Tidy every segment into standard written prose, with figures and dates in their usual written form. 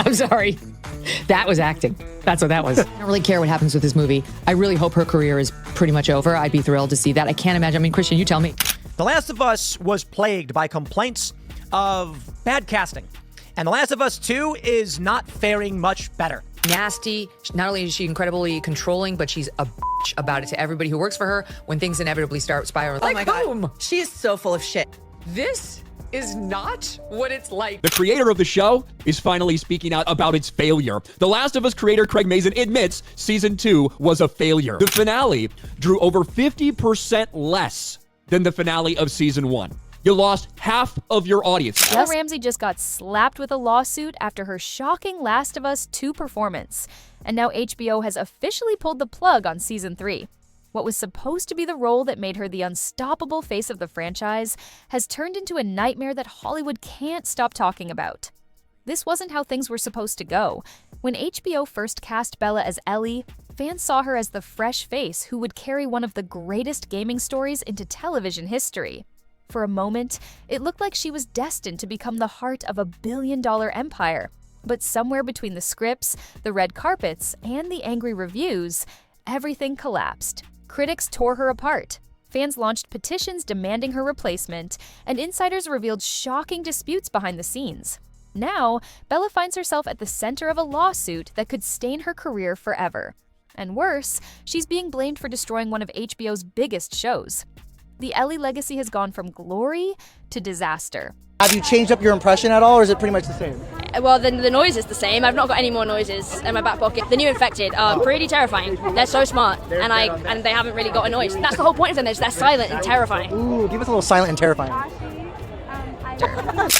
I'm sorry. That was acting. That's what that was. I don't really care what happens with this movie. I really hope her career is pretty much over. I'd be thrilled to see that. I can't imagine. I mean, Christian, you tell me. The Last of Us was plagued by complaints of bad casting. And The Last of Us 2 is not faring much better. Nasty. Not only is she incredibly controlling, but she's a bitch about it to everybody who works for her when things inevitably start spiraling. Oh my God. She is so full of shit. This is not what it's like. The creator of the show is finally speaking out about its failure. The Last of Us creator Craig Mazin admits season 2 was a failure. The finale drew over 50% less than the finale of season 1. You lost half of your audience. Bella Ramsey just got slapped with a lawsuit after her shocking Last of Us 2 performance. And now HBO has officially pulled the plug on season 3. What was supposed to be the role that made her the unstoppable face of the franchise has turned into a nightmare that Hollywood can't stop talking about. This wasn't how things were supposed to go. When HBO first cast Bella as Ellie, fans saw her as the fresh face who would carry one of the greatest gaming stories into television history. For a moment, it looked like she was destined to become the heart of a billion-dollar empire. But somewhere between the scripts, the red carpets, and the angry reviews, everything collapsed. Critics tore her apart. Fans launched petitions demanding her replacement, and insiders revealed shocking disputes behind the scenes. Now, Bella finds herself at the center of a lawsuit that could stain her career forever. And worse, she's being blamed for destroying one of HBO's biggest shows. The Ellie legacy has gone from glory to disaster. Have you changed up your impression at all, or is it pretty much the same? Well, the noise is the same. I've not got any more noises in my back pocket. The new infected are pretty terrifying. They're so smart, and they haven't really got a noise. That's the whole point of them. They're silent and terrifying. Ooh, give us a little silent and terrifying.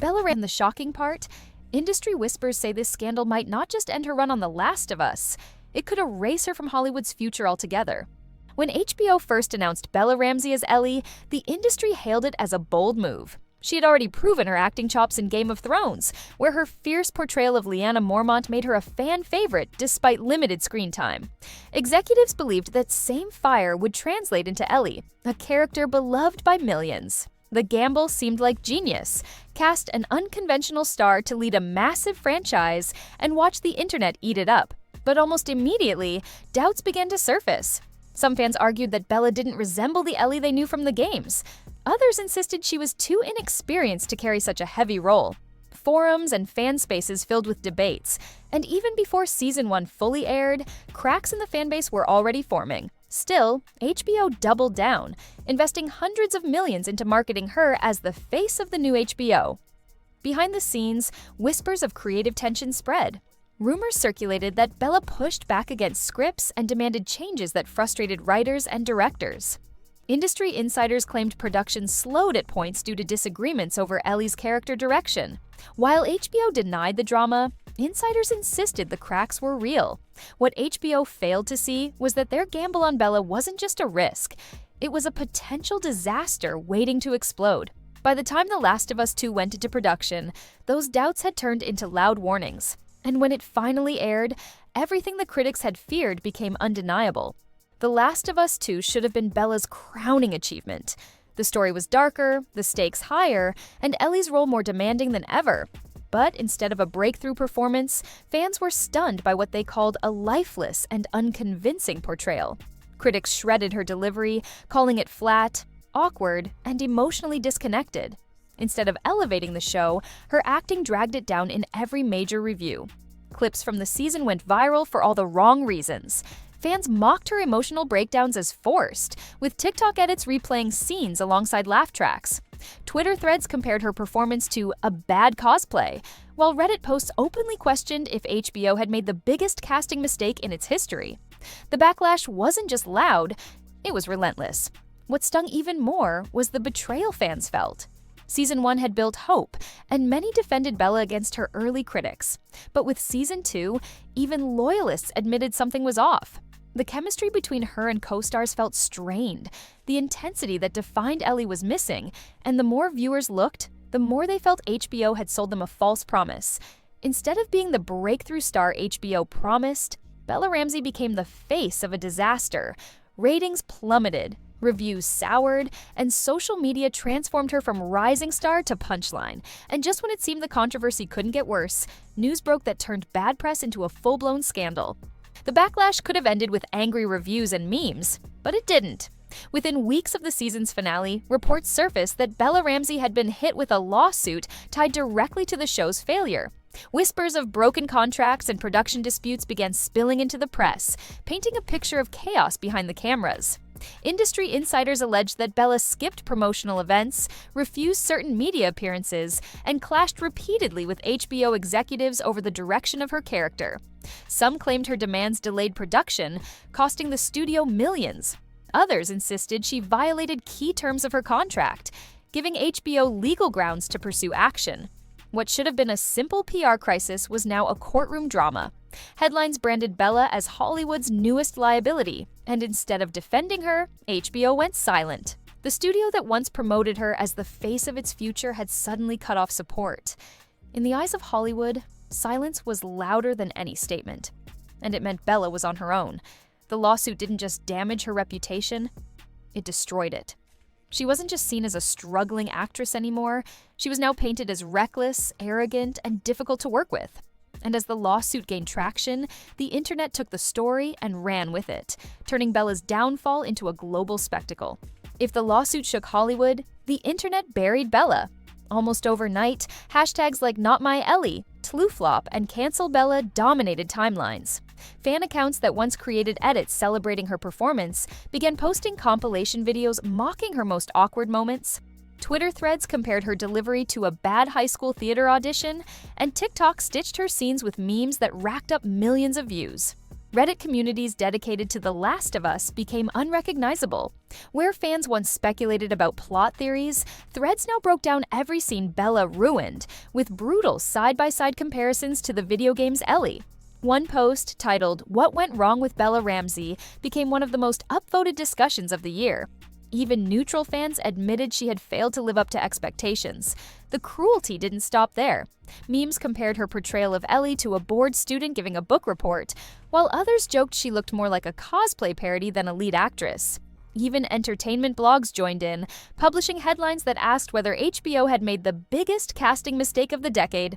Bella ran the shocking part. Industry whispers say this scandal might not just end her run on The Last of Us. It could erase her from Hollywood's future altogether. When HBO first announced Bella Ramsey as Ellie, the industry hailed it as a bold move. She had already proven her acting chops in Game of Thrones, where her fierce portrayal of Lyanna Mormont made her a fan favorite despite limited screen time. Executives believed that same fire would translate into Ellie, a character beloved by millions. The gamble seemed like genius. Cast an unconventional star to lead a massive franchise and watch the internet eat it up. But almost immediately, doubts began to surface. Some fans argued that Bella didn't resemble the Ellie they knew from the games. Others insisted she was too inexperienced to carry such a heavy role. Forums and fan spaces filled with debates, and even before season 1 fully aired, cracks in the fanbase were already forming. Still, HBO doubled down, investing hundreds of millions into marketing her as the face of the new HBO. Behind the scenes, whispers of creative tension spread. Rumors circulated that Bella pushed back against scripts and demanded changes that frustrated writers and directors. Industry insiders claimed production slowed at points due to disagreements over Ellie's character direction. While HBO denied the drama, insiders insisted the cracks were real. What HBO failed to see was that their gamble on Bella wasn't just a risk, it was a potential disaster waiting to explode. By the time The Last of Us 2 went into production, those doubts had turned into loud warnings. And when it finally aired, everything the critics had feared became undeniable. The Last of Us 2 should have been Bella's crowning achievement. The story was darker, the stakes higher, and Ellie's role more demanding than ever. But instead of a breakthrough performance, fans were stunned by what they called a lifeless and unconvincing portrayal. Critics shredded her delivery, calling it flat, awkward, and emotionally disconnected. Instead of elevating the show, her acting dragged it down in every major review. Clips from the season went viral for all the wrong reasons. Fans mocked her emotional breakdowns as forced, with TikTok edits replaying scenes alongside laugh tracks. Twitter threads compared her performance to a bad cosplay, while Reddit posts openly questioned if HBO had made the biggest casting mistake in its history. The backlash wasn't just loud, it was relentless. What stung even more was the betrayal fans felt. Season 1 had built hope, and many defended Bella against her early critics. But with Season 2, even loyalists admitted something was off. The chemistry between her and co-stars felt strained. The intensity that defined Ellie was missing, and the more viewers looked, the more they felt HBO had sold them a false promise. Instead of being the breakthrough star HBO promised, Bella Ramsey became the face of a disaster. Ratings plummeted. Reviews soured, and social media transformed her from rising star to punchline. And just when it seemed the controversy couldn't get worse, news broke that turned bad press into a full-blown scandal. The backlash could have ended with angry reviews and memes, but it didn't. Within weeks of the season's finale, reports surfaced that Bella Ramsey had been hit with a lawsuit tied directly to the show's failure. Whispers of broken contracts and production disputes began spilling into the press, painting a picture of chaos behind the cameras. Industry insiders alleged that Bella skipped promotional events, refused certain media appearances, and clashed repeatedly with HBO executives over the direction of her character. Some claimed her demands delayed production, costing the studio millions. Others insisted she violated key terms of her contract, giving HBO legal grounds to pursue action. What should have been a simple PR crisis was now a courtroom drama. Headlines branded Bella as Hollywood's newest liability, and instead of defending her, HBO went silent. The studio that once promoted her as the face of its future had suddenly cut off support. In the eyes of Hollywood, silence was louder than any statement. And it meant Bella was on her own. The lawsuit didn't just damage her reputation, it destroyed it. She wasn't just seen as a struggling actress anymore, she was now painted as reckless, arrogant, and difficult to work with. And as the lawsuit gained traction, the internet took the story and ran with it, turning Bella's downfall into a global spectacle. If the lawsuit shook Hollywood, the internet buried Bella. Almost overnight, hashtags like #NotMyEllie, TLOU and Cancel Bella dominated timelines. Fan accounts that once created edits celebrating her performance began posting compilation videos mocking her most awkward moments. Twitter threads compared her delivery to a bad high school theater audition, and TikTok stitched her scenes with memes that racked up millions of views. Reddit communities dedicated to The Last of Us became unrecognizable. Where fans once speculated about plot theories, threads now broke down every scene Bella ruined, with brutal side-by-side comparisons to the video game's Ellie. One post, titled "What Went Wrong with Bella Ramsey," became one of the most upvoted discussions of the year. Even neutral fans admitted she had failed to live up to expectations. The cruelty didn't stop there. Memes compared her portrayal of Ellie to a bored student giving a book report, while others joked she looked more like a cosplay parody than a lead actress. Even entertainment blogs joined in, publishing headlines that asked whether HBO had made the biggest casting mistake of the decade.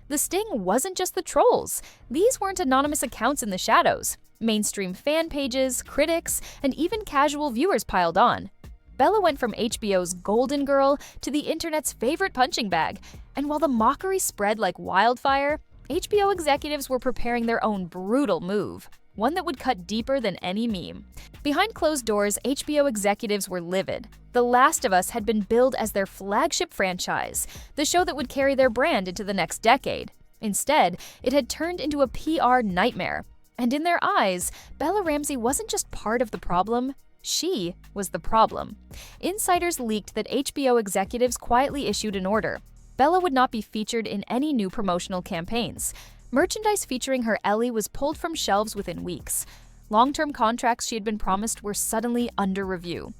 The sting wasn't just the trolls. These weren't anonymous accounts in the shadows. Mainstream fan pages, critics, and even casual viewers piled on. Bella went from HBO's golden girl to the internet's favorite punching bag, and while the mockery spread like wildfire, HBO executives were preparing their own brutal move, one that would cut deeper than any meme. Behind closed doors, HBO executives were livid. The Last of Us had been billed as their flagship franchise, the show that would carry their brand into the next decade. Instead, it had turned into a PR nightmare. And in their eyes, Bella Ramsey wasn't just part of the problem, she was the problem. Insiders leaked that HBO executives quietly issued an order. Bella would not be featured in any new promotional campaigns. Merchandise featuring her Ellie was pulled from shelves within weeks. Long-term contracts she had been promised were suddenly under review.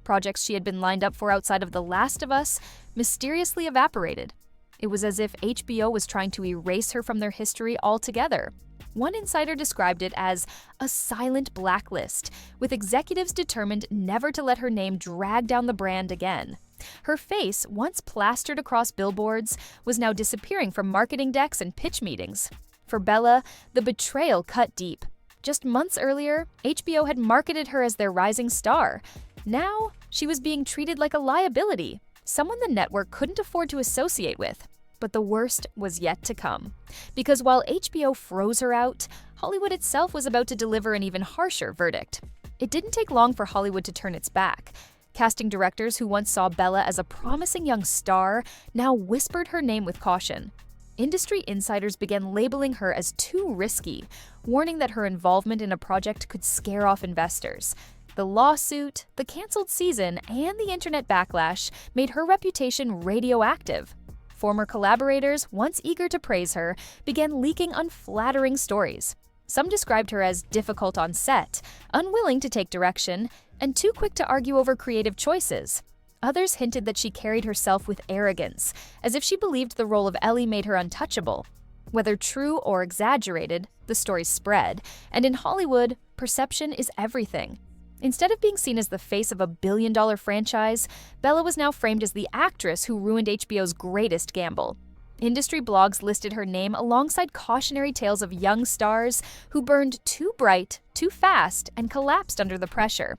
Projects she had been lined up for outside of The Last of Us mysteriously evaporated. It was as if HBO was trying to erase her from their history altogether. One insider described it as a silent blacklist, with executives determined never to let her name drag down the brand again. Her face, once plastered across billboards, was now disappearing from marketing decks and pitch meetings. For Bella, the betrayal cut deep. Just months earlier, HBO had marketed her as their rising star. Now, she was being treated like a liability, someone the network couldn't afford to associate with. But the worst was yet to come. Because while HBO froze her out, Hollywood itself was about to deliver an even harsher verdict. It didn't take long for Hollywood to turn its back. Casting directors who once saw Bella as a promising young star now whispered her name with caution. Industry insiders began labeling her as too risky, warning that her involvement in a project could scare off investors. The lawsuit, the canceled season, and the internet backlash made her reputation radioactive. Former collaborators, once eager to praise her, began leaking unflattering stories. Some described her as difficult on set, unwilling to take direction, and too quick to argue over creative choices. Others hinted that she carried herself with arrogance, as if she believed the role of Ellie made her untouchable. Whether true or exaggerated, the stories spread, and in Hollywood, perception is everything. Instead of being seen as the face of a billion-dollar franchise, Bella was now framed as the actress who ruined HBO's greatest gamble. Industry blogs listed her name alongside cautionary tales of young stars who burned too bright, too fast, and collapsed under the pressure.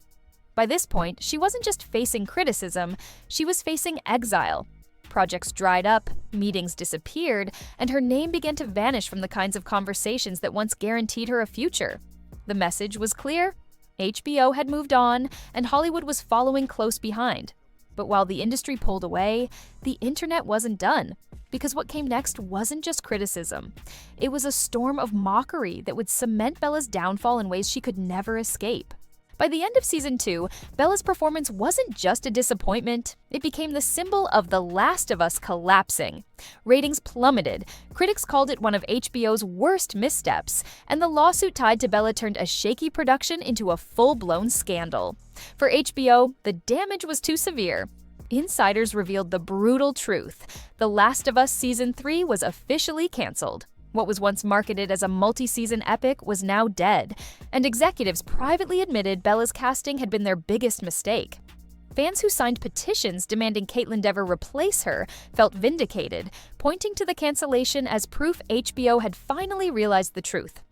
By this point, she wasn't just facing criticism, she was facing exile. Projects dried up, meetings disappeared, and her name began to vanish from the kinds of conversations that once guaranteed her a future. The message was clear. HBO had moved on, and Hollywood was following close behind. But while the industry pulled away, the internet wasn't done. Because what came next wasn't just criticism. It was a storm of mockery that would cement Bella's downfall in ways she could never escape. By the end of season 2, Bella's performance wasn't just a disappointment, it became the symbol of The Last of Us collapsing. Ratings plummeted, critics called it one of HBO's worst missteps, and the lawsuit tied to Bella turned a shaky production into a full-blown scandal. For HBO, the damage was too severe. Insiders revealed the brutal truth. The Last of Us Season 3 was officially canceled. What was once marketed as a multi-season epic was now dead, and executives privately admitted Bella's casting had been their biggest mistake. Fans who signed petitions demanding Caitlin Dever replace her felt vindicated, pointing to the cancellation as proof HBO had finally realized the truth.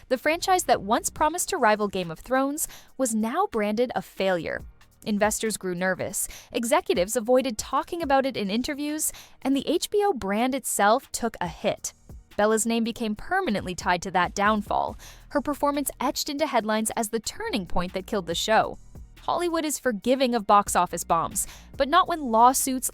The franchise that once promised to rival Game of Thrones was now branded a failure. Investors grew nervous, executives avoided talking about it in interviews, and the HBO brand itself took a hit. Bella's name became permanently tied to that downfall, her performance etched into headlines as the turning point that killed the show. Hollywood is forgiving of box office bombs, but not when lawsuits,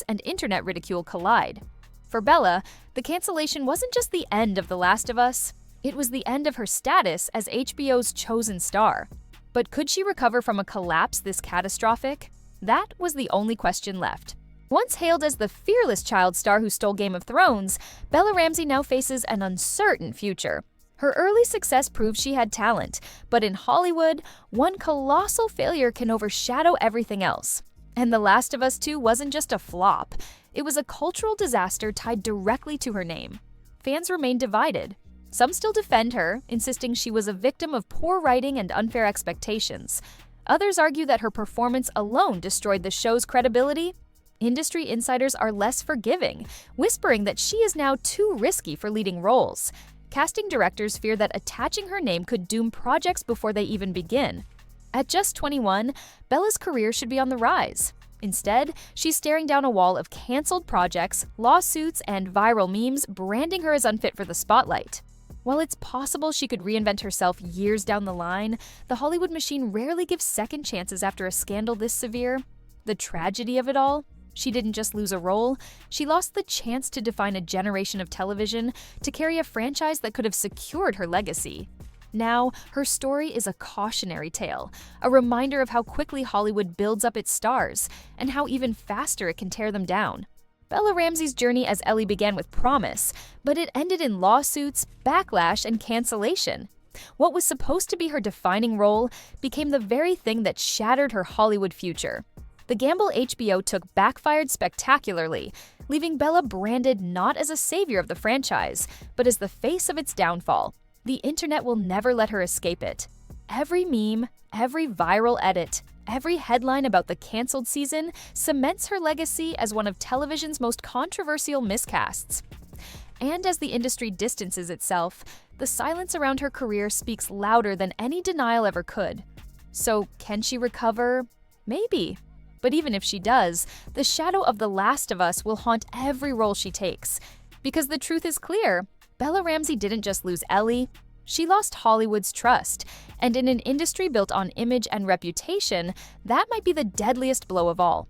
and internet ridicule collide. For Bella, the cancellation wasn't just the end of The Last of Us, it was the end of her status as HBO's chosen star. But could she recover from a collapse this catastrophic? That was the only question left. Once hailed as the fearless child star who stole Game of Thrones, Bella Ramsey now faces an uncertain future. Her early success proved she had talent, but in Hollywood, one colossal failure can overshadow everything else. And The Last of Us 2 wasn't just a flop, it was a cultural disaster tied directly to her name. Fans remain divided. Some still defend her, insisting she was a victim of poor writing and unfair expectations. Others argue that her performance alone destroyed the show's credibility. Industry insiders are less forgiving, whispering that she is now too risky for leading roles. Casting directors fear that attaching her name could doom projects before they even begin. At just 21, Bella's career should be on the rise. Instead, she's staring down a wall of canceled projects, lawsuits, and viral memes branding her as unfit for the spotlight. While it's possible she could reinvent herself years down the line, the Hollywood machine rarely gives second chances after a scandal this severe. The tragedy of it all? She didn't just lose a role, she lost the chance to define a generation of television, to carry a franchise that could have secured her legacy. Now, her story is a cautionary tale, a reminder of how quickly Hollywood builds up its stars, and how even faster it can tear them down. Bella Ramsey's journey as Ellie began with promise, but it ended in lawsuits, backlash, and cancellation. What was supposed to be her defining role became the very thing that shattered her Hollywood future. The gamble HBO took backfired spectacularly, leaving Bella branded not as a savior of the franchise, but as the face of its downfall. The internet will never let her escape it. Every meme, every viral edit, every headline about the canceled season cements her legacy as one of television's most controversial miscasts. And as the industry distances itself, the silence around her career speaks louder than any denial ever could. So, can she recover? Maybe. But even if she does, the shadow of The Last of Us will haunt every role she takes. Because the truth is clear, Bella Ramsey didn't just lose Ellie, she lost Hollywood's trust. And in an industry built on image and reputation, that might be the deadliest blow of all.